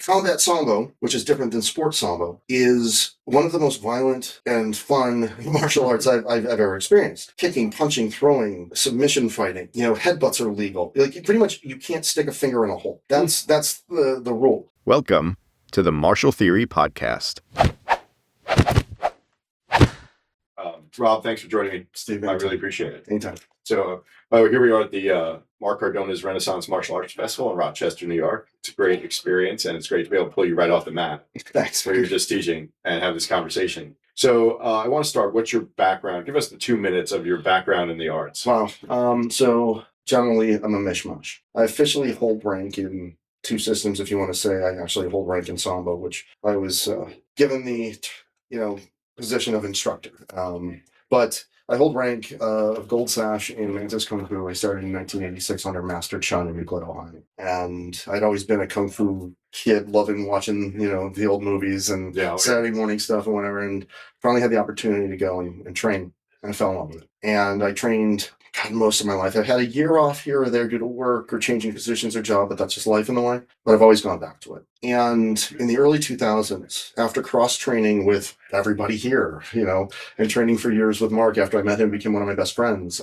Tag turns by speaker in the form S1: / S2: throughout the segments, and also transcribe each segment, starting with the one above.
S1: Combat Sambo, which is different than sports Sambo, is one of the most violent and fun martial arts I've ever experienced. Kicking, punching, throwing, submission fighting. Headbutts are legal. Like pretty much, you can't stick a finger in a hole. That's the rule.
S2: Welcome to the Martial Theory Podcast.
S3: Rob, thanks for joining me.
S1: Steve,
S3: I really appreciate it.
S1: Anytime.
S3: So, here we are at the Mark Cardona's Renaissance Martial Arts Festival in Rochester, New York. It's a great experience, and it's great to be able to pull you right off the mat.
S1: Thanks.
S3: Where you're just teaching and have this conversation. So, I want to start. What's your background? Give us the 2 minutes of your background in the arts.
S1: Wow. So generally, I'm a mishmash. I officially hold rank in two systems, if you want to say. I actually hold rank in Sambo, which I was given the, position of instructor. But I hold rank of Gold Sash in Mantis Kung Fu. I started in 1986 under Master Chun in Euclid, Ohio. And I'd always been a Kung Fu kid, loving watching, the old movies and Saturday morning stuff and whatever. And finally had the opportunity to go and train, and I fell in love with it. And I trained most of my life. I had a year off here or there due to work or changing positions or job, but that's just life in the way. But I've always gone back to it. And in the early 2000s, after cross-training with everybody here, and training for years with Mark after I met him, became one of my best friends,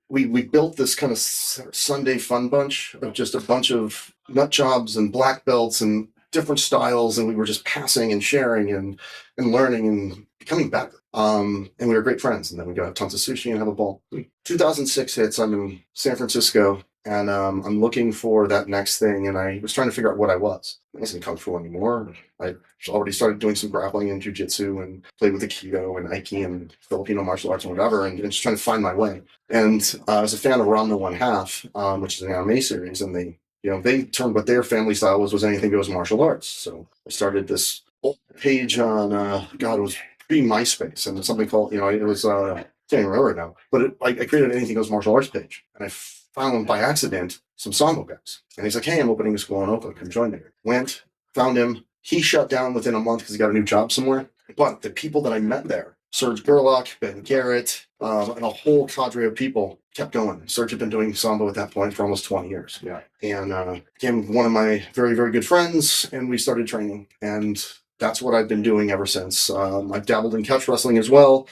S1: we built this kind of Sunday fun bunch of just a bunch of nut jobs and black belts and different styles, and we were just passing and sharing and learning and becoming better. And we were great friends, and then we got tons of sushi and have a ball. 2006 hits, I'm in San Francisco, and I'm looking for that next thing, and I was trying to figure out what I was. I wasn't Kung Fu anymore. I already started doing some grappling and jiu-jitsu and played with Aikido and Aiki and Filipino martial arts and whatever, and just trying to find my way. And I was a fan of Ramna One Half, which is an anime series, and they termed what their family style was anything goes martial arts. So I started this old page on, it was MySpace, and something called, it was, I can't even remember it now, but I created an Anything Goes Martial Arts page, and I found by accident some Sambo guys. And he's like, hey, I'm opening a school in Oakland, come join me. Went, found him. He shut down within a month because he got a new job somewhere. But the people that I met there, Serge Gerlach, Ben Garrett, and a whole cadre of people kept going. Serge had been doing Sambo at that point for almost 20 years. Yeah. And became one of my very, very good friends, and we started training. And that's what I've been doing ever since. I've dabbled in couch wrestling as well,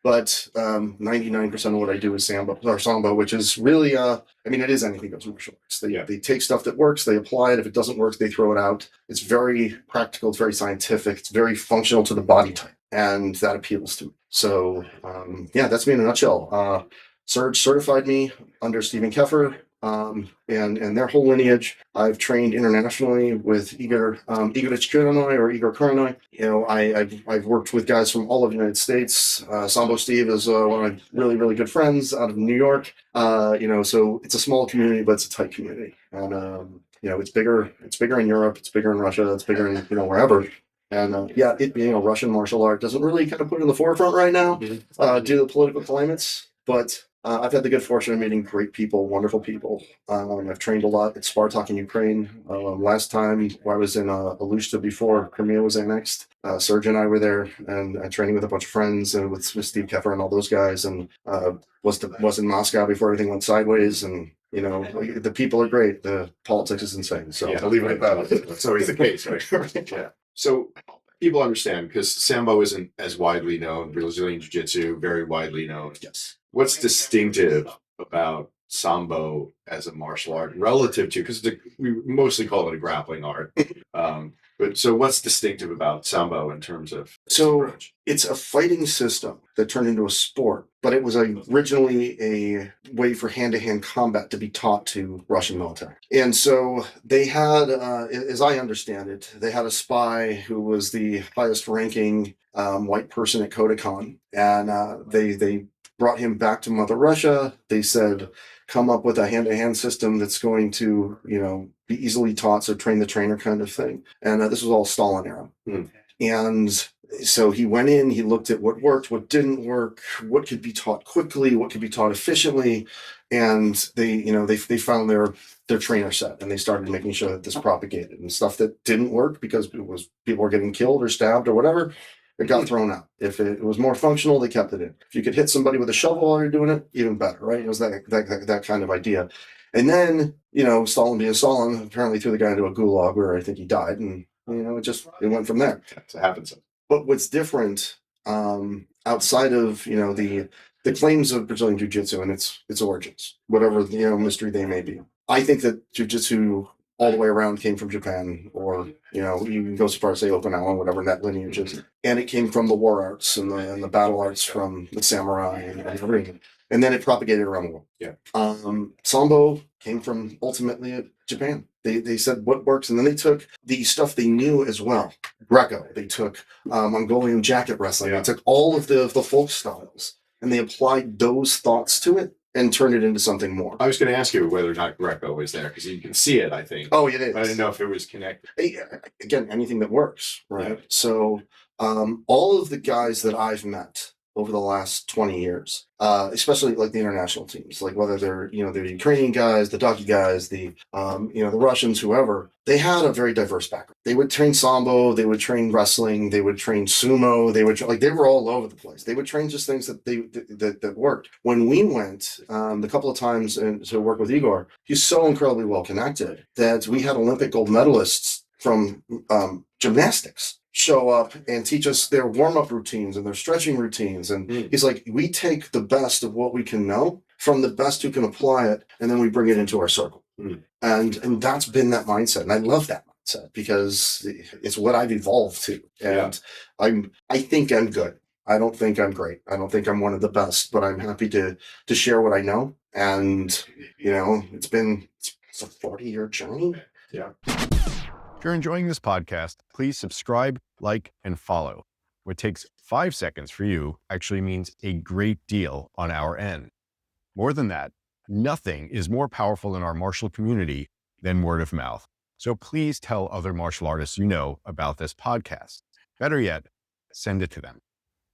S1: but 99% of what I do is Sambo, which is really, it is anything goes martial arts. They take stuff that works, they apply it. If it doesn't work, they throw it out. It's very practical, it's very scientific, it's very functional to the body type, and that appeals to me. So, that's me in a nutshell. Serge certified me under Stephen Keffer, and their whole lineage. I've trained internationally with Igor Kuranoi or Igor Kuranoi. I've worked with guys from all over the United States. Sambo Steve is one of my really, really good friends out of New York. So it's a small community, but it's a tight community. And, it's bigger in Europe, it's bigger in Russia, it's bigger in, wherever. And it being a Russian martial art doesn't really kind of put it in the forefront right now, due to the political climates, but I've had the good fortune of meeting great people, wonderful people. I've trained a lot at Spartak in Ukraine. Last time I was in Alushta before Crimea was annexed, Serge and I were there, and training with a bunch of friends and with Steve Keffer and all those guys, and was in Moscow before everything went sideways. And the people are great. The politics is insane. So I'll leave it at that.
S3: That's always the case, right? Yeah. So people understand, because Sambo isn't as widely known. Brazilian Jiu-Jitsu, very widely known.
S1: Yes.
S3: What's distinctive about Sambo as a martial art relative to, because we mostly call it a grappling art. But so what's distinctive about Sambo in terms of?
S1: So it's a fighting system that turned into a sport, but it was originally a way for hand-to-hand combat to be taught to Russian military. And so they had, as I understand it, they had a spy who was the highest ranking white person at Kodokan, and they brought him back to Mother Russia. They said, come up with a hand-to-hand system that's going to, be easily taught, so train the trainer kind of thing. And this was all Stalin era. And so he went in, he looked at what worked, what didn't work, what could be taught quickly, what could be taught efficiently. And they found their trainer set, and they started making sure that this propagated, and stuff that didn't work because people were getting killed or stabbed or whatever. it got thrown out. If it was more functional, they kept it in. If you could hit somebody with a shovel while you're doing it, even better, right? It was that kind of idea. And then, Stalin being Stalin apparently threw the guy into a gulag where I think he died, and it went from there.
S3: It happens.
S1: But what's different, outside of the claims of Brazilian Jiu-Jitsu and its origins, whatever mystery they may be, I think that Jiu-Jitsu all the way around came from Japan, or you can go so far as say Okinawa, whatever that lineage is, and it came from the war arts and the battle arts from the samurai and everything, and then it propagated around the world.
S3: Yeah.
S1: Sambo came from ultimately Japan. They said what works, and then they took the stuff they knew as well. Greco. They took Mongolian jacket wrestling.
S3: Yeah.
S1: They took all of the folk styles, and they applied those thoughts to it and turned it into something more.
S3: I was going to ask you whether or not Greco was there, because you can see it, I think.
S1: Oh, it is.
S3: But I didn't know if it was connected.
S1: Again, anything that works, right?
S3: Yeah.
S1: So all of the guys that I've met over the last 20 years, especially like the international teams, like whether they're the Ukrainian guys, the Daki guys, the Russians, whoever, they had a very diverse background. They would train Sambo, they would train wrestling, they would train sumo, they were all over the place. They would train just things that worked. When we went the couple of times to work with Igor, he's so incredibly well connected that we had Olympic gold medalists from gymnastics show up and teach us their warm-up routines and their stretching routines. And he's like, we take the best of what we can know from the best who can apply it, and then we bring it into our circle. And that's been that mindset. And I love that mindset because it's what I've evolved to. And I think I'm good. I don't think I'm great. I don't think I'm one of the best, but I'm happy to share what I know. And, it's a 40-year journey.
S3: Yeah.
S2: If you're enjoying this podcast, please subscribe, like, and follow. What takes 5 seconds for you actually means a great deal on our end. More than that, nothing is more powerful in our martial community than word of mouth. So please tell other martial artists you know about this podcast. Better yet, send it to them.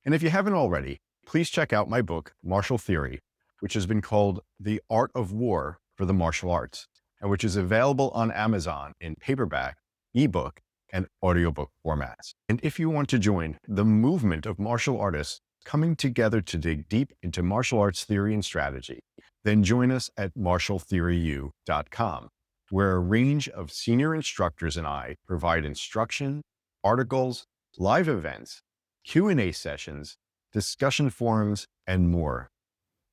S2: And if you haven't already, please check out my book, Martial Theory, which has been called The Art of War for the Martial Arts, and which is available on Amazon in paperback, ebook, and audiobook formats. And if you want to join the movement of martial artists coming together to dig deep into martial arts theory and strategy, then join us at martialtheoryu.com, where a range of senior instructors and I provide instruction, articles, live events, Q&A sessions, discussion forums, and more.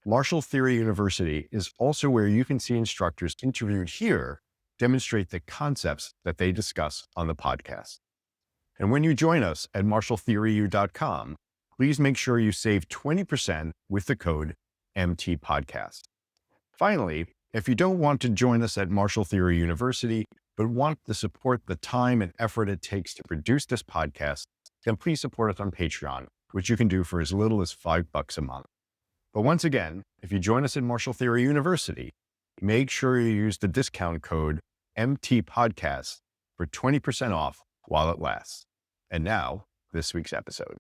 S2: Martial Theory University is also where you can see instructors interviewed here demonstrate the concepts that they discuss on the podcast. And when you join us at martialtheoryu.com, please make sure you save 20% with the code MTPodcast. Finally, if you don't want to join us at Martial Theory University, but want to support the time and effort it takes to produce this podcast, then please support us on Patreon, which you can do for as little as $5 a month. But once again, if you join us at Martial Theory University, make sure you use the discount code MTPodcast for 20% off while it lasts. And now, this week's episode.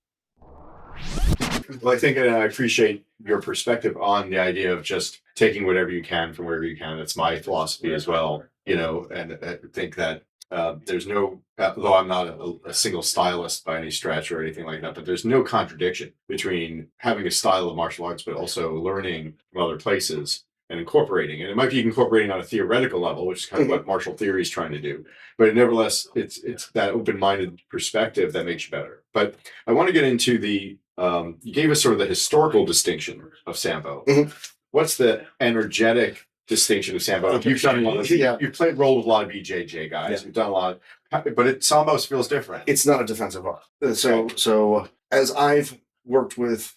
S3: Well, I think I appreciate your perspective on the idea of just taking whatever you can from wherever you can. That's my philosophy as well, and I think that there's no, though I'm not a single stylist by any stretch or anything like that, but there's no contradiction between having a style of martial arts, but also learning from other places and incorporating. And it might be incorporating on a theoretical level, which is kind of what martial theory is trying to do. But nevertheless, it's that open-minded perspective that makes you better. But I want to get into you gave us sort of the historical distinction of Sambo. What's the energetic distinction of Sambo? You've done a lot of, you've played role with a lot of BJJ guys. You've done a lot, but Sambo feels different.
S1: It's not a defensive art. So as I've worked with,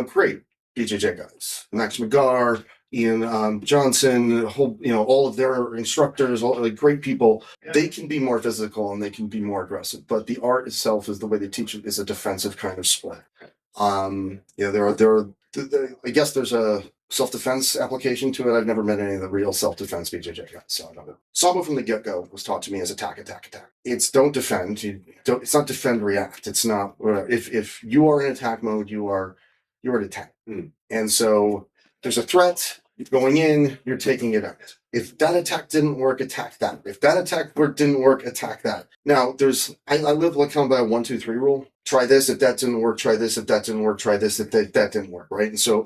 S1: great BJJ guys, Max McGar, Ian Johnson, all of their instructors, all great people. They can be more physical and they can be more aggressive, but the art itself is the way they teach it is a defensive kind of split. I guess there's a self-defense application to it. I've never met any of the real self-defense BJJ guys, so I don't know. Sambo from the get-go was taught to me as attack, attack, attack. It's don't defend. It's not defend, react. It's not. If you are in attack mode, you are at attack. And so there's a threat. You're going in. You're taking it out. If that attack didn't work, attack that. If that attack didn't work, attack that. Now, I live like kind of by a 1-2-3 rule. Try this. If that didn't work, try this. If that didn't work, try this. If that didn't work, right? And so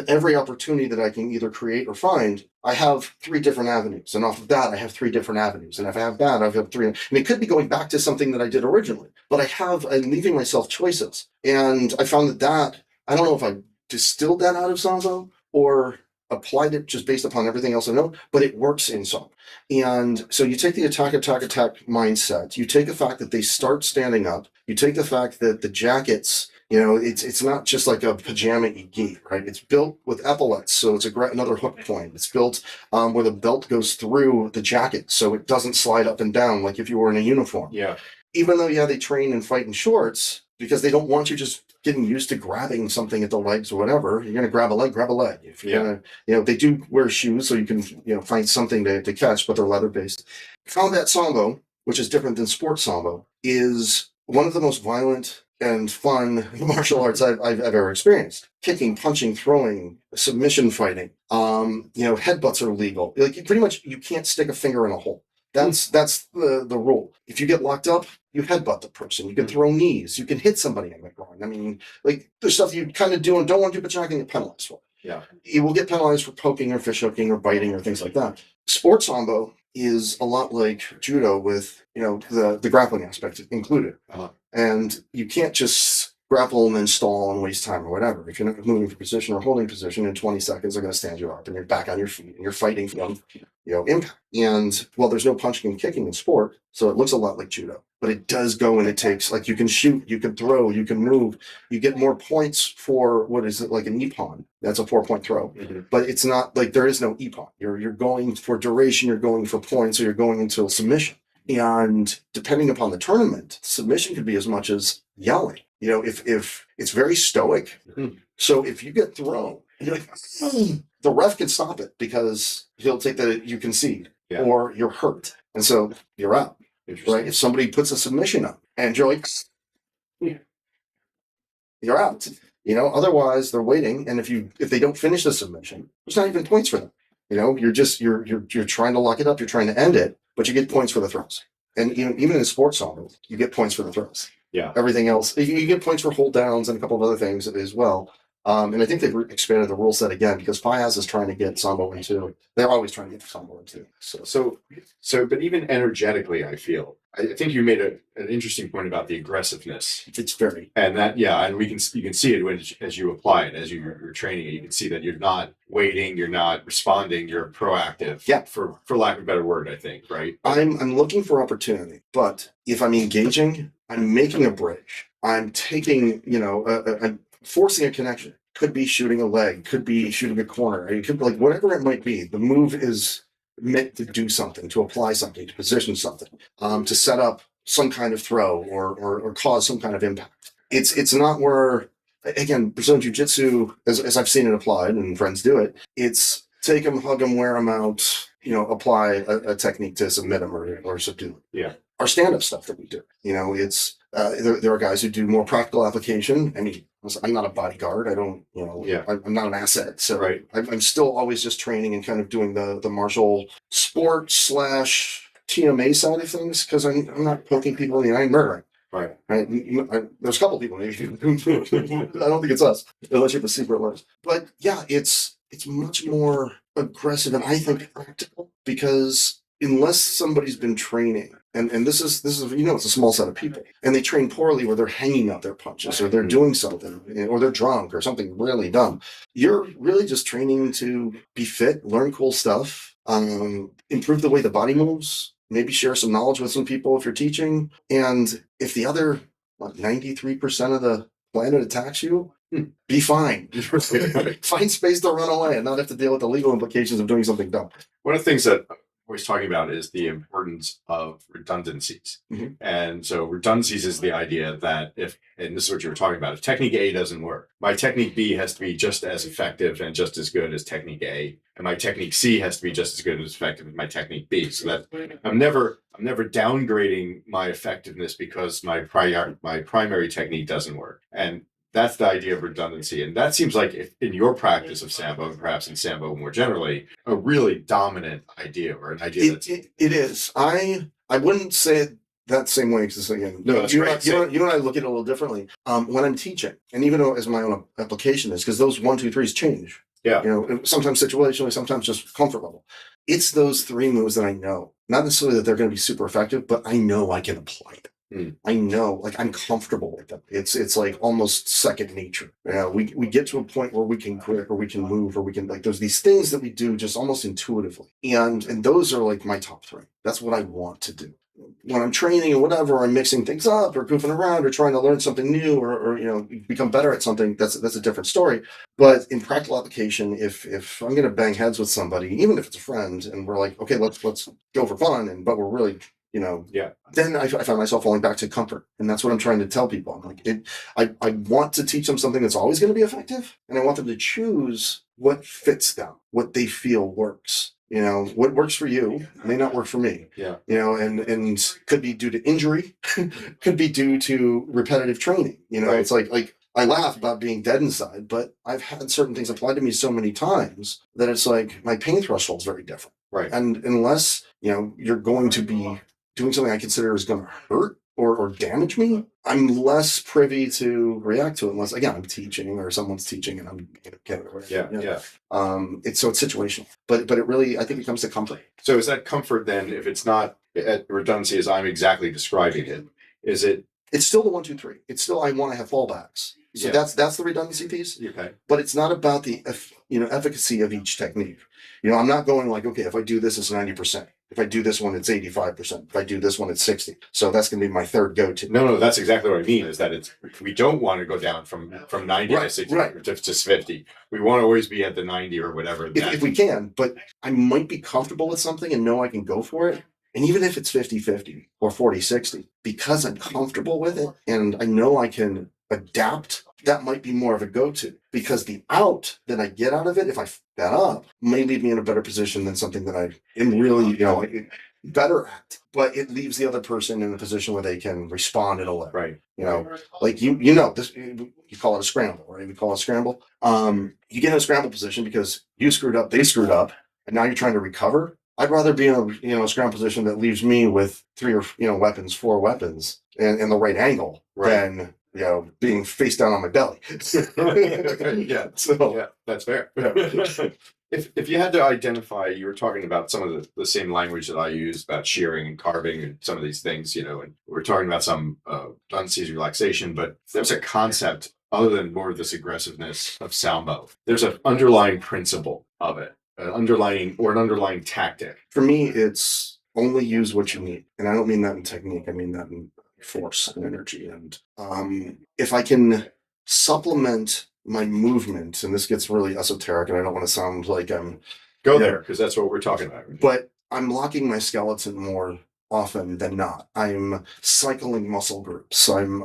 S1: every opportunity that I can either create or find, I have 3 different avenues. And off of that, I have 3 different avenues. And if I have that, I have 3. And it could be going back to something that I did originally, but I'm leaving myself choices. And I found that I don't know if I distilled that out of Sambo or applied it just based upon everything else I know, but it works in some. And so you take the attack mindset, you take the fact that they start standing up, you take the fact that the jackets, it's not just like a pajama you get, right? It's built with epaulets, so it's another hook point. It's built where the belt goes through the jacket, so it doesn't slide up and down like if you were in a uniform.
S3: Yeah.
S1: Even though, they train and fight in shorts, because they don't want you just getting used to grabbing something at the legs or whatever. You're going to grab a leg. If you're going to, they do wear shoes so you can, find something to catch, but they're leather based. Combat Sambo, which is different than sports Sambo, is one of the most violent and fun martial arts I've ever experienced. Kicking, punching, throwing, submission fighting. Headbutts are legal. Like pretty much you can't stick a finger in a hole. That's the rule. If you get locked up, you headbutt the person. You can throw knees. You can hit somebody in the groin. I mean, like there's stuff you kind of do and don't want to do, but you're not going to get penalized for.
S3: Yeah.
S1: You will get penalized for poking or fish hooking or biting or things like that. Sports Sambo is a lot like judo with, the grappling aspect included.
S3: Uh-huh.
S1: And you can't just grapple and then stall and waste time or whatever. If you're not moving for position or holding position in 20 seconds, they're going to stand you up and you're back on your feet and you're fighting from, impact. And there's no punching and kicking in sport, so it looks a lot like judo, but it does go and it takes, like, you can shoot, you can throw, you can move, you get more points for what is it, like an ippon. That's a 4-point throw, but it's not like there is no ippon. You're going for duration, you're going for points, or you're going into a submission. And depending upon the tournament, submission could be as much as yelling. If it's very stoic. So if you get thrown, you're like, the ref can stop it because he'll take that you concede or you're hurt. And so you're out. Right? If somebody puts a submission up and you're like, you're out. Otherwise they're waiting. And if they don't finish the submission, there's not even points for them. You're trying to lock it up, you're trying to end it, but you get points for the throws. And even in sports Sambo, you get points for the throws.
S3: Yeah.
S1: Everything else, you get points for hold downs and a couple of other things as well. And I think they've expanded the rule set again because Piaz is trying to get Sambo into. They're always trying to get Sambo into.
S3: But even energetically, I think you made an interesting point about the aggressiveness.
S1: It's very,
S3: and that, and you can see it as you apply it, as you're training it. You can see that you're not waiting, you're not responding, you're proactive.
S1: Yeah.
S3: For lack of a better word, I think, right?
S1: I'm looking for opportunity, but if I'm engaging, I'm making a bridge. I'm taking, I'm forcing a connection. Could be shooting a leg, could be shooting a corner, it could be like whatever it might be. The move is meant to do something, to apply something, to position something, to set up some kind of throw or cause some kind of impact. It's not where, again, Brazilian Jiu-Jitsu, as I've seen it applied and friends do it, it's take them, hug them, wear them out, apply a technique to submit them or subdue.
S3: Yeah.
S1: Our stand-up stuff that we do, it's there are guys who do more practical application. I mean, I'm not a bodyguard. I don't, I'm not an asset. So
S3: right.
S1: I'm still always just training and kind of doing the martial sport / TMA side of things because I'm not poking people in the eye and murdering.
S3: Right.
S1: There's a couple people maybe. I don't think it's us unless you have a secret list. But yeah, it's much more aggressive and I think practical because unless somebody's been training, and this is it's a small set of people, and they train poorly where they're hanging out their punches or they're doing something or they're drunk or something really dumb. You're really just training to be fit, learn cool stuff, improve the way the body moves, maybe share some knowledge with some people if you're teaching. And if the other 93% of the planet attacks you, be fine. Find space to run away and not have to deal with the legal implications of doing something dumb.
S3: One of the things that always talking about is the importance of redundancies. And so redundancies is the idea that and this is what you were talking about, if technique A doesn't work, my technique B has to be just as effective and just as good as technique A, and my technique C has to be just as good and as effective as my technique B. So that I'm never downgrading my effectiveness because my primary technique doesn't work. And that's the idea of redundancy. And that seems like if, in your practice of Sambo, and perhaps in Sambo more generally, a really dominant idea, or an idea that's
S1: It is. I wouldn't say it that same way, because again,
S3: No, that's
S1: you,
S3: great.
S1: you and I look at it a little differently. When I'm teaching, and even though as my own application is, because those 1, 2, 3s change.
S3: Yeah.
S1: You know, sometimes situationally, sometimes just comfort level. It's those 3 moves that I know, not necessarily that they're going to be super effective, but I know I can apply them. I know, like, I'm comfortable with them. It's like almost second nature. You know, we get to a point where we can grip, or we can move, or we can, like, there's these things that we do just almost intuitively, and those are like my top 3. That's what I want to do when I'm training or whatever. I'm mixing things up or goofing around or trying to learn something new, or you know, become better at something. That's a different story. But in practical application, if I'm going to bang heads with somebody, even if it's a friend, and we're like, okay, let's go for fun, but we're really, you know, then I find myself falling back to comfort. And that's what I'm trying to tell people. I'm like, I want to teach them something that's always going to be effective. And I want them to choose what fits them, what they feel works. You know, what works for you may not work for me.
S3: Yeah.
S1: You know, and could be due to injury, could be due to repetitive training. You know, It's like I laugh about being dead inside, but I've had certain things applied to me so many times that it's like my pain threshold is very different.
S3: Right.
S1: And unless, you know, you're going to be doing something I consider is going to hurt or damage me, I'm less privy to react to it, unless, again, I'm teaching or someone's teaching and I'm getting it right.
S3: Yeah.
S1: It's situational, but it really, I think it comes to comfort.
S3: So is that comfort then, if it's not at redundancy as I'm exactly describing it, is it?
S1: It's still the 1, 2, 3. It's still, I want to have fallbacks. So that's the redundancy piece.
S3: Okay.
S1: But it's not about the efficacy of each technique. You know, I'm not going like, okay, if I do this, it's 90%. If I do this one, it's 85%. If I do this one, it's 60. So that's going to be my third go-to.
S3: No, that's exactly what I mean. Is that we don't want to go down from 90 to 60 to 50. We want to always be at the 90 or whatever.
S1: If we can, but I might be comfortable with something and know I can go for it. And even if it's 50-50 or 40-60, because I'm comfortable with it and I know I can adapt, that might be more of a go-to, because the out that I get out of it, if I f that up, may leave me in a better position than something that I am really, you know, better at. But it leaves the other person in a position where they can respond in a way.
S3: Right.
S1: You know, like you know, this, you call it a scramble, right? We call it a scramble. You get in a scramble position because you screwed up, they screwed up, and now you're trying to recover. I'd rather be in a scramble position that leaves me with 3 or weapons, 4 weapons, and in the right angle, than being face down on my belly.
S3: Yeah.
S1: So
S3: yeah, that's fair.
S1: Yeah.
S3: If you had to identify, you were talking about some of the same language that I use about shearing and carving and some of these things, you know, and we're talking about some redundancies, relaxation, but there's a concept other than more of this aggressiveness of Sambo. There's an underlying principle of it. An underlying tactic.
S1: For me, it's only use what you need. And I don't mean that in technique. I mean that in force and energy. And if I can supplement my movement, and this gets really esoteric, and I don't want to sound like I'm...
S3: Go there, because that's what we're talking about.
S1: But I'm locking my skeleton more often than not. I'm cycling muscle groups. I'm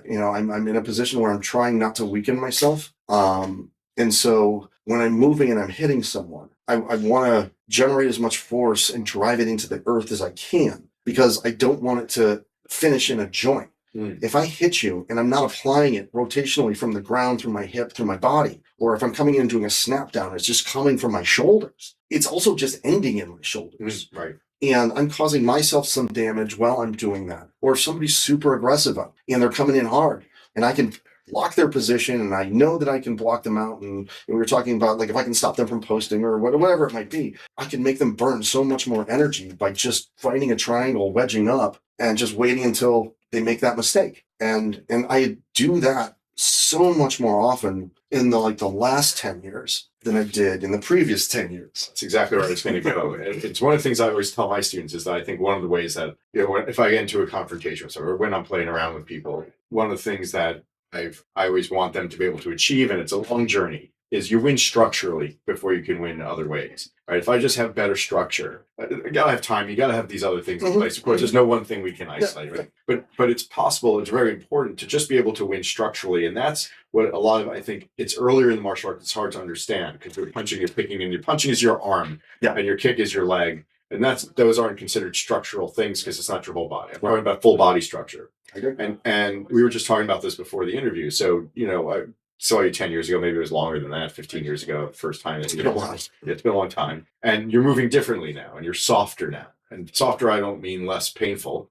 S1: in a position where I'm trying not to weaken myself. And so when I'm moving and I'm hitting someone, I want to generate as much force and drive it into the earth as I can, because I don't want it to finish in a joint. If I hit you and I'm not applying it rotationally from the ground through my hip, through my body, or if I'm coming in and doing a snap down, it's just coming from my shoulders. It's also just ending in my shoulders.
S3: Right.
S1: And I'm causing myself some damage while I'm doing that. Or if somebody's super aggressive and they're coming in hard and I can block their position and I know that I can block them out. And we were talking about, like, if I can stop them from posting or whatever it might be, I can make them burn so much more energy by just fighting a triangle, wedging up, and just waiting until they make that mistake. And I do that so much more often in the last 10 years than I did in the previous 10 years.
S3: That's exactly where it's going to go. And it's one of the things I always tell my students is that I think one of the ways that, if I get into a confrontation with someone or when I'm playing around with people, one of the things that I always want them to be able to achieve, and it's a long journey, is you win structurally before you can win other ways. Right? If I just have better structure, you gotta have time, you gotta have these other things in place. Of course, there's no one thing we can isolate, right? But it's possible, it's very important to just be able to win structurally. And that's what a lot of, I think, it's earlier in the martial arts, it's hard to understand, because you're punching, you're picking, and your punching is your arm, and your kick is your leg. And those aren't considered structural things because it's not your whole body. I'm talking about full body structure. And we were just talking about this before the interview. So, I saw you 10 years ago, maybe it was longer than that, 15 years ago, first time.
S1: It's been a while.
S3: It's been a long time. And you're moving differently now, and you're softer now. And softer, I don't mean less painful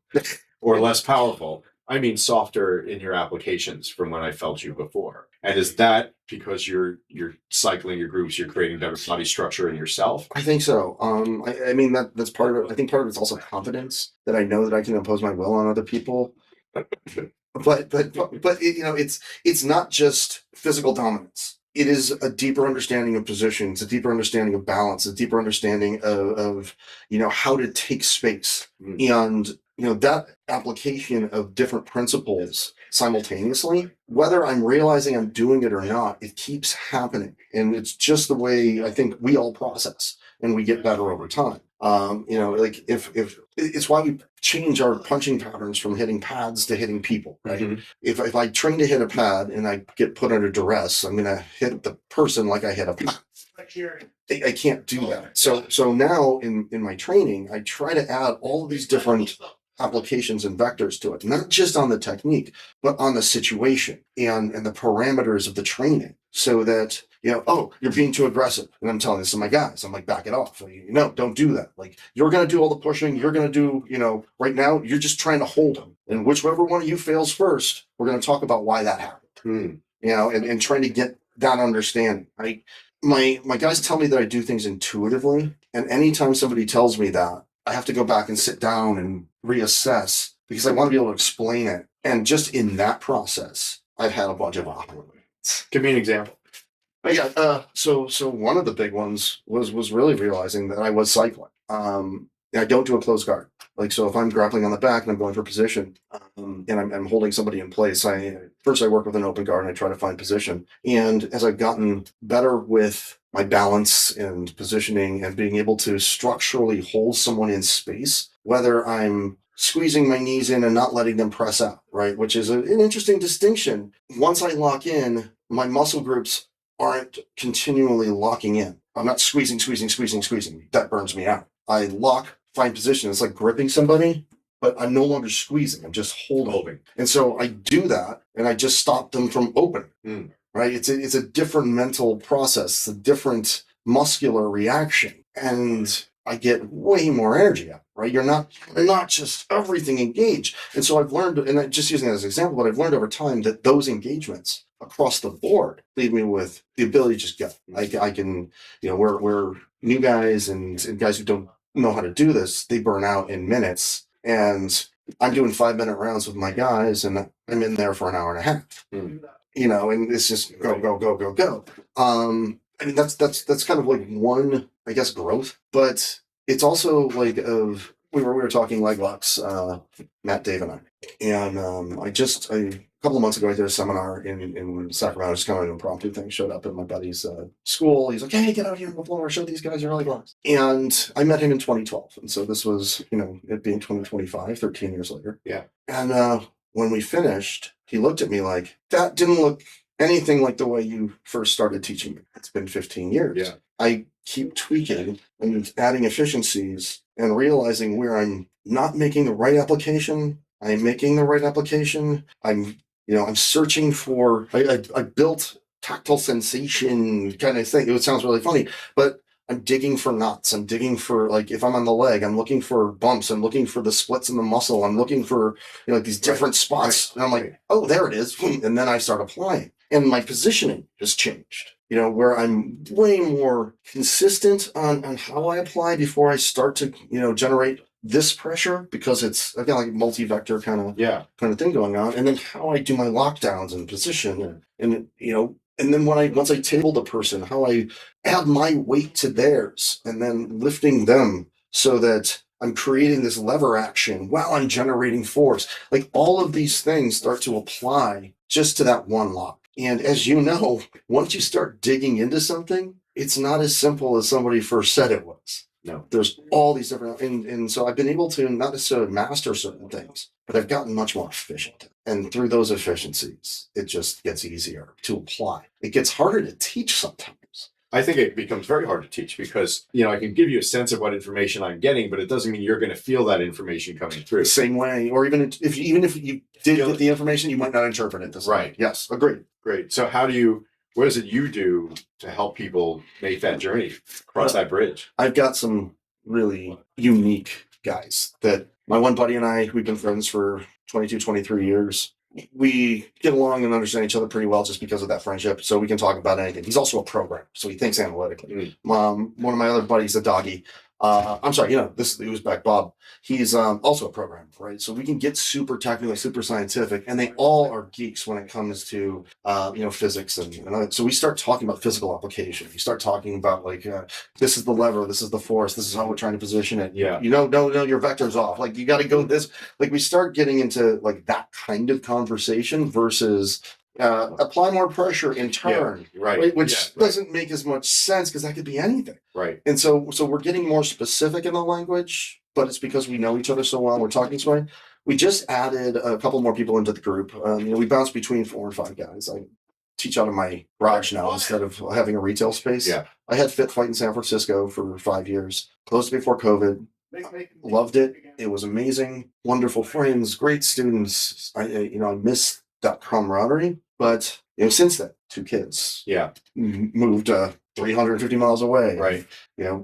S3: or less powerful. I mean softer in your applications from when I felt you before. And is that because you're cycling your groups, you're creating better body structure in yourself?
S1: I think so. I mean that's part of it. I think part of it's also confidence that I know that I can impose my will on other people. But it's not just physical dominance. It is a deeper understanding of position. It's a deeper understanding of balance. A deeper understanding of how to take space, and that application of different principles simultaneously, whether I'm realizing I'm doing it or not, it keeps happening, and it's just the way I think we all process, and we get better over time. Like if it's why we change our punching patterns from hitting pads to hitting people, right?
S3: Mhm.
S1: If I train to hit a pad and I get put under duress, I'm gonna hit the person like I hit a pad. I can't do that. So now in my training, I try to add all of these different applications and vectors to it, not just on the technique, but on the situation and the parameters of the training, so that oh, you're being too aggressive, and I'm telling this to my guys, I'm like, back it off. Don't do that. Like, you're gonna do all the pushing, you're gonna do, right now you're just trying to hold them, and whichever one of you fails first, we're gonna talk about why that happened. And trying to get that understanding. My guys tell me that I do things intuitively, and anytime somebody tells me that, I have to go back and sit down and reassess, because I want to be able to explain it. And just in that process, I've had a bunch of aha moments.
S3: Give me an example.
S1: So one of the big ones was really realizing that I was cycling. I don't do a closed guard. Like, so if I'm grappling on the back and I'm going for position, and I'm holding somebody in place, I work with an open guard and I try to find position. And as I've gotten better with my balance and positioning and being able to structurally hold someone in space, whether I'm squeezing my knees in and not letting them press out, right? Which is an interesting distinction. Once I lock in, my muscle groups aren't continually locking in. I'm not squeezing. That burns me out. I lock, find position. It's like gripping somebody, but I'm no longer squeezing. I'm just holding. And so I do that, and I just stop them from opening. Right? It's a different mental process, a different muscular reaction, and I get way more energy out. Right? You're not just everything engaged. And so I've learned, and I'm just using that as an example, but I've learned over time that those engagements across the board leave me with the ability to just go. I can, we're new guys and guys who don't know how to do this, they burn out in minutes. And I'm doing 5-minute rounds with my guys, and I'm in there for an hour and a half. And it's just go. I mean, that's kind of like one, I guess, growth, but it's also like we were talking leg locks, Matt, Dave, and I, and a couple of months ago I did a seminar in Sacramento, just kind of an impromptu thing. Showed up at my buddy's school. He's like, "Hey, get out here on the floor, show these guys your leg locks." And I met him in 2012, and so this was it being 2025, 13 years later.
S3: Yeah.
S1: And when we finished, he looked at me like, "That didn't look anything like the way you first started teaching me. It's been 15 years."
S3: Yeah.
S1: I keep tweaking and adding efficiencies and realizing where I'm not making the right application. I'm making the right application. I'm searching for, I built tactile sensation kind of thing. It sounds really funny, but I'm digging for knots. I'm digging for, like, if I'm on the leg, I'm looking for bumps. I'm looking for the splits in the muscle. I'm looking for, these different spots. And I'm like, oh, there it is. And then I start applying. And my positioning has changed, where I'm way more consistent on how I apply before I start to, generate this pressure, because it's, again, like multi-vector kind of thing going on. And then how I do my lockdowns and position and then once I table the person, how I add my weight to theirs and then lifting them so that I'm creating this lever action while I'm generating force. Like, all of these things start to apply just to that one lock. And as you know, once you start digging into something, it's not as simple as somebody first said it was.
S3: No.
S1: There's all these different, and so I've been able to not necessarily master certain things, but I've gotten much more efficient. And through those efficiencies, it just gets easier to apply. It gets harder to teach sometimes,
S3: I think it becomes very hard to teach because, I can give you a sense of what information I'm getting, but it doesn't mean you're going to feel that information coming through.
S1: The same way, or even if you did get the information, you might not interpret it the same way. Yes, agreed.
S3: Great. So what is it you do to help people make that journey, cross that bridge?
S1: I've got some really unique guys that my one buddy and I, we've been friends for 22, 23 years. We get along and understand each other pretty well just because of that friendship. So we can talk about anything. He's also a programmer, so he thinks analytically. One of my other buddies, a doggy. I'm sorry, this it was back Bob. He's also a programmer, right? So we can get super technical, super scientific, and they all are geeks when it comes to physics and so we start talking about physical application. We start talking about this is the lever, this is the force, this is how we're trying to position it.
S3: Yeah.
S1: No, your vector's off. Like you got to go this. Like we start getting into like that kind of conversation versus apply more pressure in turn, right? Which doesn't make as much sense because that could be anything,
S3: right?
S1: And so we're getting more specific in the language, but it's because we know each other so well. We're talking this way. We just added a couple more people into the group. We bounce between 4 and 5 guys. I teach out of my garage now instead of having a retail space.
S3: Yeah,
S1: I had Fit Fight in San Francisco for 5 years, closed before COVID. Loved it. It was amazing. Wonderful friends, great students. I miss that camaraderie. But since then, 2 kids.
S3: Yeah.
S1: Moved 350 miles away.
S3: Right.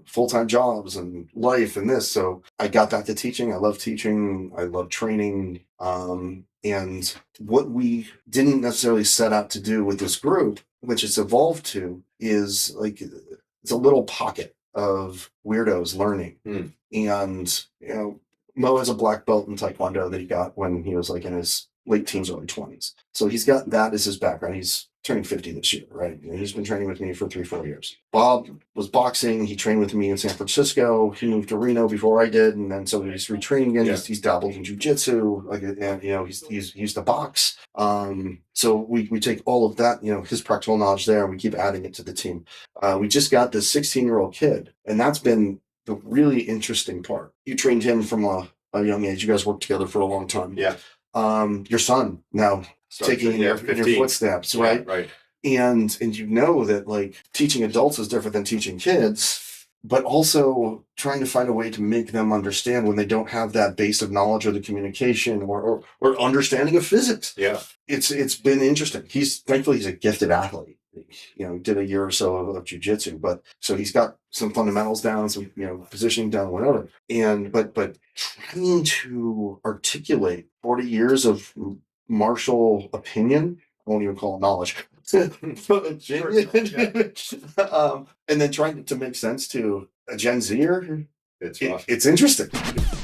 S1: Full-time jobs and life and this. So I got back to teaching. I love teaching. I love training. And what we didn't necessarily set out to do with this group, which it's evolved to, is it's a little pocket of weirdos learning. And, Mo has a black belt in Taekwondo that he got when he was in his late teens, early 20s. So he's got that as his background. He's turning 50 this year, right? He's been training with me for 3-4 years. Bob was boxing. He trained with me in San Francisco. He moved to Reno before I did. And then so he's retraining again.
S3: Yeah.
S1: He's dabbled in jiu-jitsu. He's used to box. So we take all of that, his practical knowledge there, and we keep adding it to the team. We just got this 16-year-old kid, and that's been the really interesting part. You trained him from a young age. You guys worked together for a long time.
S3: Yeah.
S1: Your son now taking in your footsteps, right?
S3: Right.
S1: And that teaching adults is different than teaching kids, but also trying to find a way to make them understand when they don't have that base of knowledge or the communication or understanding of physics.
S3: Yeah.
S1: It's been interesting. Thankfully he's a gifted athlete. Did a year or so of jiu-jitsu, but so he's got some fundamentals down, some positioning down, whatever. And but trying to articulate 40 years of martial opinion, I won't even call it knowledge, and then trying to make sense to a Gen Zer, it's interesting.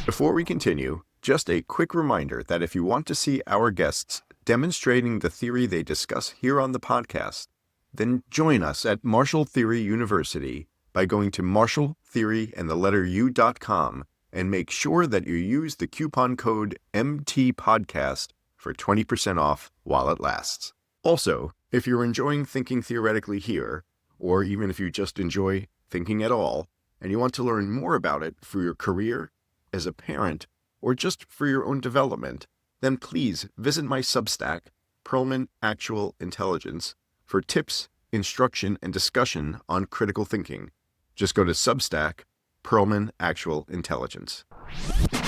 S2: Before we continue, just a quick reminder that if you want to see our guests demonstrating the theory they discuss here on the podcast, then join us at Martial Theory University by going to martialtheoryandtheletteru.com and make sure that you use the coupon code MTPodcast for 20% off while it lasts. Also, if you're enjoying thinking theoretically here, or even if you just enjoy thinking at all, and you want to learn more about it for your career, as a parent, or just for your own development, then please visit my Substack, Perlman Actual Intelligence, for tips, instruction, and discussion on critical thinking. Just go to Substack, Perlman Actual Intelligence.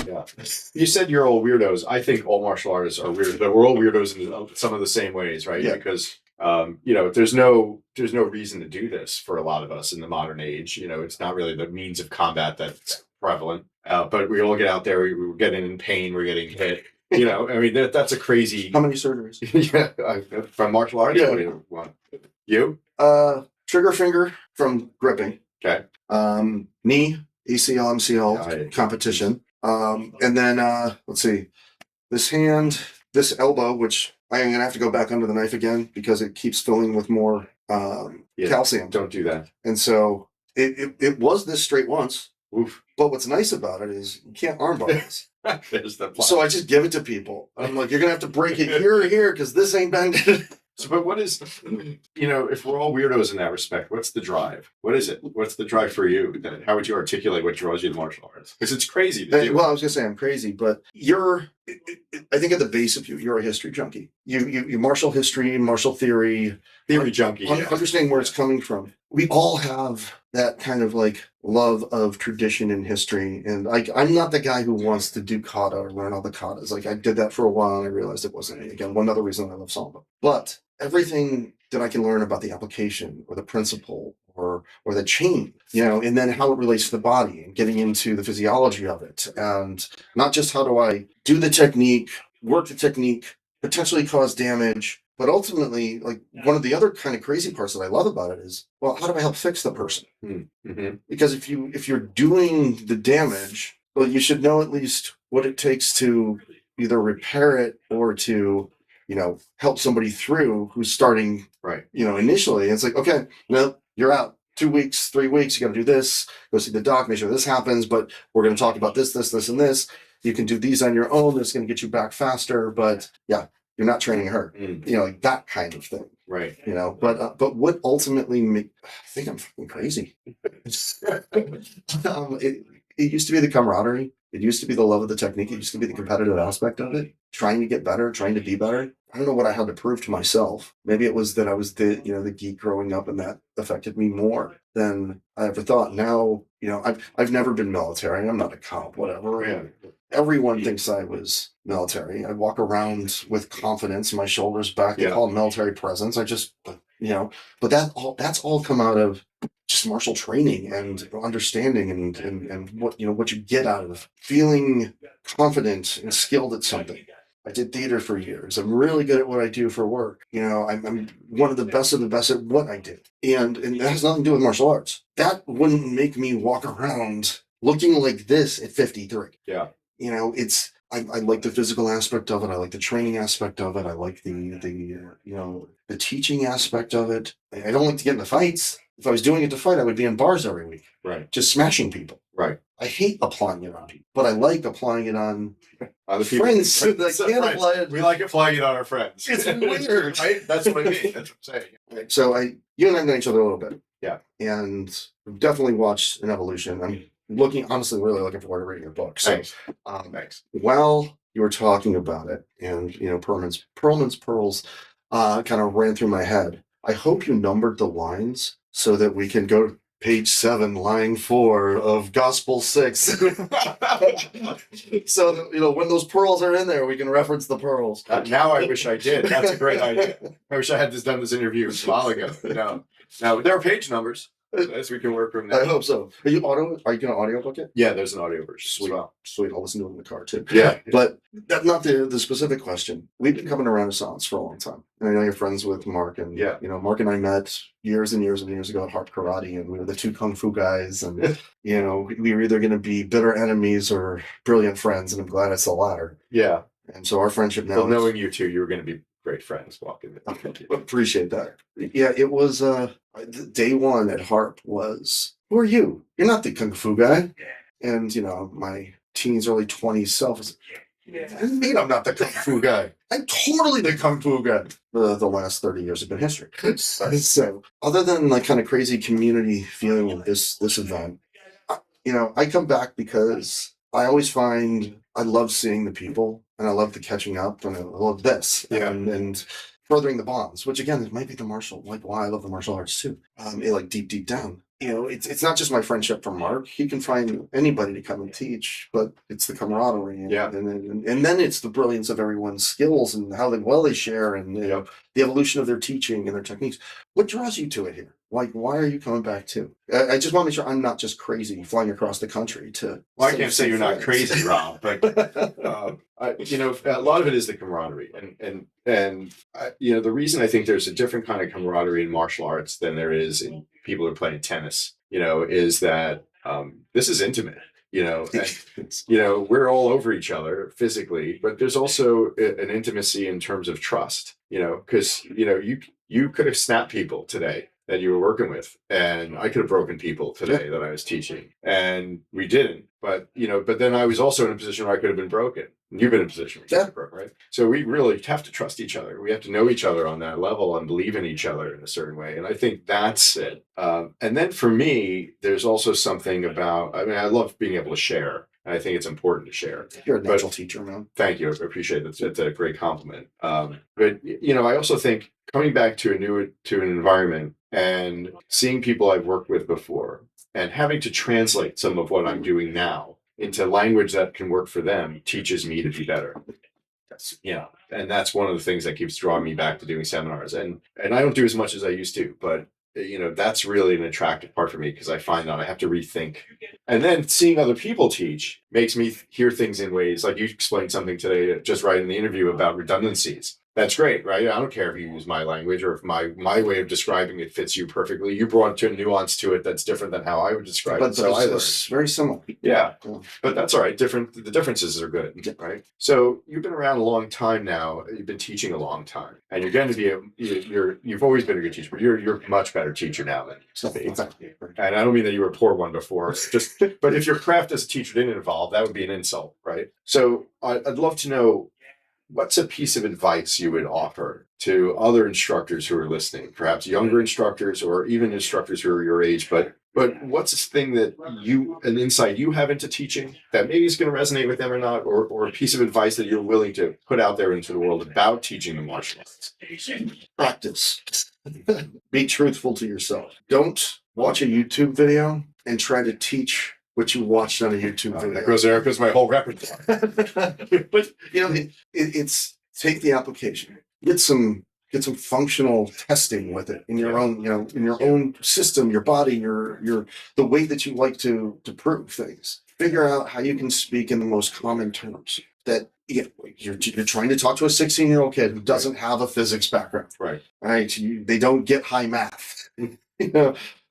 S3: Yeah. You said you're all weirdos. I think all martial artists are weird, but we're all weirdos in some of the same ways, right?
S1: Yeah.
S3: Because there's no reason to do this for a lot of us in the modern age. It's not really the means of combat that's prevalent. But we all get out there, we're getting in pain, we're getting hit. That's a crazy.
S1: How many surgeries?
S3: Yeah, from martial arts.
S1: Yeah.
S3: What do you want? You?
S1: Trigger finger from gripping.
S3: Okay.
S1: Knee, ACL, MCL competition. And then let's see, this hand, this elbow, which I am gonna have to go back under the knife again because it keeps filling with more calcium.
S3: Don't do that.
S1: And so it was this straight once.
S3: Oof.
S1: But what's nice about it is you can't armbar this.
S3: There's the plot.
S1: So I just give it to people. I'm like, you're gonna have to break it here or here because this ain't bending.
S3: So, but what is, if we're all weirdos in that respect, what's the drive? What is it? What's the drive for you? How would you articulate what draws you to martial arts? Because it's crazy to do.
S1: Well, I was gonna say I'm crazy, but you're I think at the base of you, you're a history junkie. You martial history, martial theory,
S3: junkie.
S1: understanding where it's coming from. We all have that kind of like love of tradition and history. And I'm not the guy who wants to do kata or learn all the katas. Like I did that for a while and I realized it wasn't me. Again, one other reason I love Sambo. But everything that I can learn about the application or the principle or the chain, and then how it relates to the body and getting into the physiology of it. And not just how do I do the technique, work the technique, potentially cause damage, but ultimately, like one of the other kind of crazy parts that I love about it is, well, how do I help fix the person?
S3: Mm-hmm.
S1: Because if you're doing the damage, well, you should know at least what it takes to either repair it or to, help somebody through who's starting,
S3: right.
S1: Initially. And it's like, okay, no, you're out. 2 weeks, 3 weeks, you got to do this, go see the doc, make sure this happens, but we're going to talk about this, and this. You can do these on your own. It's going to get you back faster, but yeah, you're not training her, like that kind of thing.
S3: Right.
S1: But what ultimately I think I'm fucking crazy. It used to be the camaraderie. It used to be the love of the technique. It used to be the competitive aspect of it, trying to get better, trying to be better. I don't know what I had to prove to myself. Maybe it was that I was the geek growing up and that affected me more than I ever thought. Now, I've never been military. I'm not a cop, whatever.
S3: Yeah.
S1: Everyone thinks I was military. I walk around with confidence, my shoulders back. They call it military presence. I just, but that's all come out of just martial training and understanding and what you get out of feeling confident and skilled at something. I did theater for years. I'm really good at what I do for work. I'm one of the best at what I do. And that has nothing to do with martial arts. That wouldn't make me walk around looking like this at 53.
S3: Yeah.
S1: I like the physical aspect of it. I like the training aspect of it. I like the teaching aspect of it. I don't like to get into fights. If I was doing it to fight, I would be in bars every week.
S3: Right.
S1: Just smashing people.
S3: Right.
S1: I hate applying it on people, but I like applying it on
S3: other
S1: friends.
S3: Friends. We like applying it on our friends.
S1: It's weird.
S3: Right? That's what I mean. That's what I'm saying.
S1: So you and I know each other a little bit.
S3: Yeah.
S1: And we've definitely watched an evolution. I'm honestly really looking forward to reading your book. So,
S3: Thanks. Thanks.
S1: While you were talking about it and, Perlman's Pearls kind of ran through my head. I hope you numbered the lines so that we can go to page 7, line 4 of Gospel 6. So that, when those pearls are in there, we can reference the pearls.
S3: Now I wish I did. That's a great idea. I wish I had done this interview a while ago. Now there are page numbers. As we can work from there.
S1: I hope so. Are you going to audiobook it?
S3: Yeah, there's an audio version.
S1: Sweet.
S3: Well.
S1: Sweet. I'll listen to it in the car too.
S3: Yeah.
S1: But that's not the specific question. We've been coming to Renaissance for a long time. And I know you're friends with Mark. And, Mark and I met years and years and years ago at Harp Karate. And we were the two Kung Fu guys. And, we were either going to be bitter enemies or brilliant friends. And I'm glad it's the latter.
S3: Yeah.
S1: And so our friendship now.
S3: Well, knowing you two, you were going to be great friends walking.
S1: Appreciate that. Yeah, it was day one at Harp was, who are you? You're not the Kung Fu guy. And, my teens, early 20s self is, I mean I'm not the Kung Fu guy. I'm totally the Kung Fu guy. The last 30 years have been history. So other than like kind of crazy community feeling of this event, I come back because I always find I love seeing the people and I love the catching up and I love this and furthering the bonds, which again, it might be why I love the martial arts too. Deep down, it's not just my friendship from Mark. He can find anybody to come and teach, but it's the camaraderie and then it's the brilliance of everyone's skills and how well they share and the evolution of their teaching and their techniques. What draws you to it here? Like, why are you coming back too? I just want to make sure I'm not just crazy flying across the country to.
S3: Well, I can't say you're not crazy, Rob, but a lot of it is the camaraderie, and the reason I think there's a different kind of camaraderie in martial arts than there is in people who are playing tennis. Is that this is intimate. We're all over each other physically, but there's also an intimacy in terms of trust. Because you could have snapped people today that you were working with, and I could have broken people today that I was teaching, and we didn't. But then I was also in a position where I could have been broken. You've been in a position where you could have been broken, right? So we really have to trust each other. We have to know each other on that level and believe in each other in a certain way. And I think that's it. And then for me, there's also something about. I love being able to share. And I think it's important to share.
S1: You're a natural teacher, man.
S3: Thank you. I appreciate it. It's a great compliment. But I also think coming back to an environment and seeing people I've worked with before and having to translate some of what I'm doing now into language that can work for them teaches me to be better. And that's one of the things that keeps drawing me back to doing seminars. And I don't do as much as I used to, but that's really an attractive part for me because I find that I have to rethink. And then seeing other people teach makes me hear things in ways like you explained something today, just right in the interview about redundancies. That's great, right? I don't care if you use my language or if my way of describing it fits you perfectly. You brought a nuance to it that's different than how I would describe it. So
S1: it's very similar.
S3: Yeah, but that's all right. The differences are good, right? So you've been around a long time now. You've been teaching a long time, and you're going to be you've always been a good teacher, but you're a much better teacher now than you used to be.
S1: Exactly.
S3: And I don't mean that you were a poor one before. But if your craft as a teacher didn't evolve, that would be an insult, right? So I'd love to know. What's a piece of advice you would offer to other instructors who are listening, perhaps younger instructors or even instructors who are your age? But what's this thing that an insight you have into teaching that maybe is going to resonate with them or not, or a piece of advice that you're willing to put out there into the world about teaching the martial arts?
S1: Practice. Be truthful to yourself. Don't watch a YouTube video and try to teach what you watched on a YouTube video.
S3: There goes my whole repertoire.
S1: But it's take the application. Get some functional testing with it in your own, in your own system, your body, your the way that you like to prove things. Figure out how you can speak in the most common terms that you're trying to talk to a 16-year-old kid who doesn't have a physics background.
S3: Right.
S1: They don't get high math.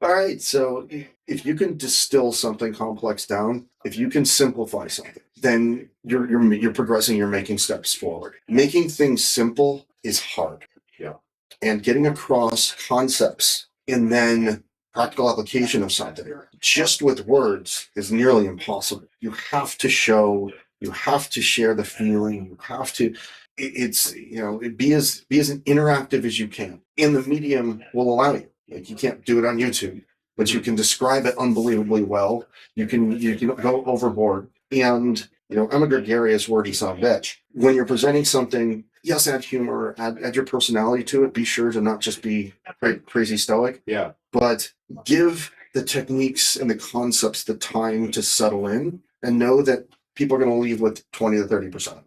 S1: All right, so if you can distill something complex down, if you can simplify something, then you're progressing, you're making steps forward. Making things simple is hard.
S3: Yeah.
S1: And getting across concepts and then practical application of something just with words is nearly impossible. You have to show, you have to share the feeling, you have to be as interactive as you can. And the medium will allow you. Like you can't do it on YouTube, but you can describe it unbelievably well. You can go overboard. And I'm a gregarious, wordy son of a bitch. When you're presenting something, yes, add humor, add your personality to it. Be sure to not just be crazy stoic.
S3: Yeah.
S1: But give the techniques and the concepts the time to settle in, and know that people are going to leave with 20 to 30% of it.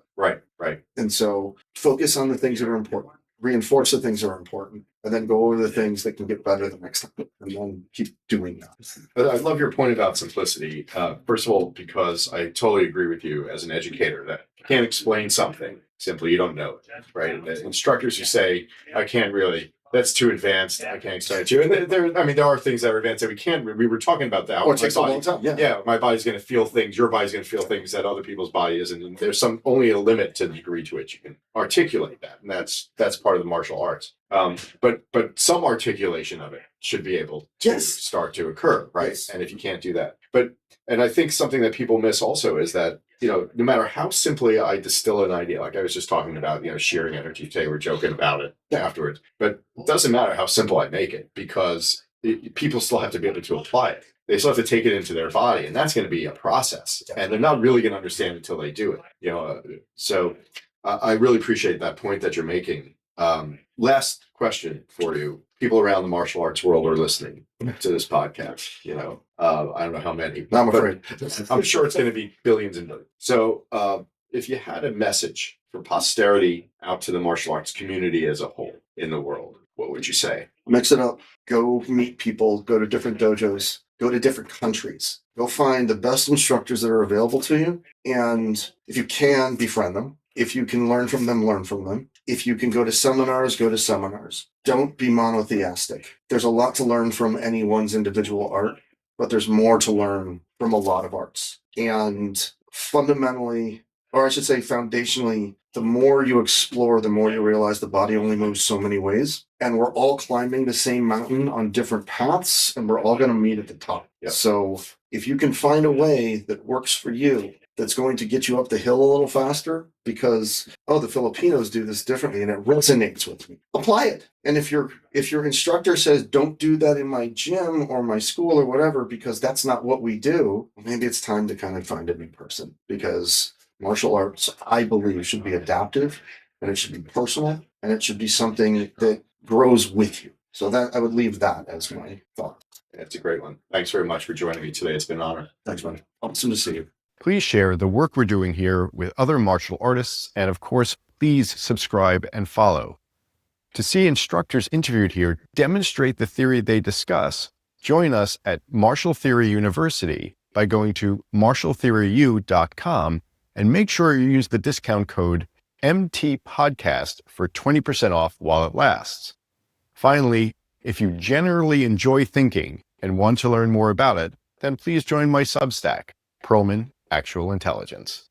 S3: Right.
S1: And so focus on the things that are important. Reinforce the things that are important, and then go over the things that can get better the next time, and then keep doing that.
S3: But I love your point about simplicity. First of all, because I totally agree with you as an educator that you can't explain something simply, you don't know it, right? And the instructors who say, I can't really, that's too advanced, I can't explain it to you. And there are things that are advanced that we can't. We were talking about that.
S1: It takes a long time.
S3: Yeah, my body's going to feel things. Your body's going to feel things that other people's body isn't. And there's only a limit to the degree to which you can articulate that, and that's part of the martial arts. But some articulation of it should be able to start to occur, right?
S1: Yes.
S3: And if you can't do that, and I think something that people miss also is that no matter how simply I distill an idea, like I was just talking about, shearing energy today, we're joking about it afterwards, but it doesn't matter how simple I make it because people still have to be able to apply it. They still have to take it into their body, and that's going to be a process, and they're not really going to understand until they do it. So I really appreciate that point that you're making. Last question for you. People around the martial arts world are listening to this podcast. I don't know how many.
S1: I'm afraid.
S3: I'm sure it's going to be billions and billions. So if you had a message for posterity out to the martial arts community as a whole in the world, what would you say?
S1: Mix it up. Go meet people. Go to different dojos. Go to different countries. Go find the best instructors that are available to you. And if you can, befriend them. If you can learn from them, learn from them. If you can go to seminars, go to seminars. Don't be monotheistic. There's a lot to learn from anyone's individual art, but there's more to learn from a lot of arts. And fundamentally, or I should say foundationally, the more you explore, the more you realize the body only moves so many ways. And we're all climbing the same mountain on different paths, and we're all going to meet at the top.
S3: Yep.
S1: So if you can find a way that works for you, that's going to get you up the hill a little faster because, oh, the Filipinos do this differently and it resonates with me. Apply it. And if your instructor says, don't do that in my gym or my school or whatever, because that's not what we do, maybe it's time to kind of find a new person, because martial arts, I believe, should be adaptive, and it should be personal, and it should be something that grows with you. So that I would leave that as my thought.
S3: It's a great one. Thanks very much for joining me today. It's been an honor.
S1: Thanks, man. Awesome to see you.
S2: Please share the work we're doing here with other martial artists, and of course, please subscribe and follow. To see instructors interviewed here demonstrate the theory they discuss, join us at Martial Theory University by going to martialtheoryu.com and make sure you use the discount code MTPodcast for 20% off while it lasts. Finally, if you generally enjoy thinking and want to learn more about it, then please join my Substack, Perlman Actual Intelligence.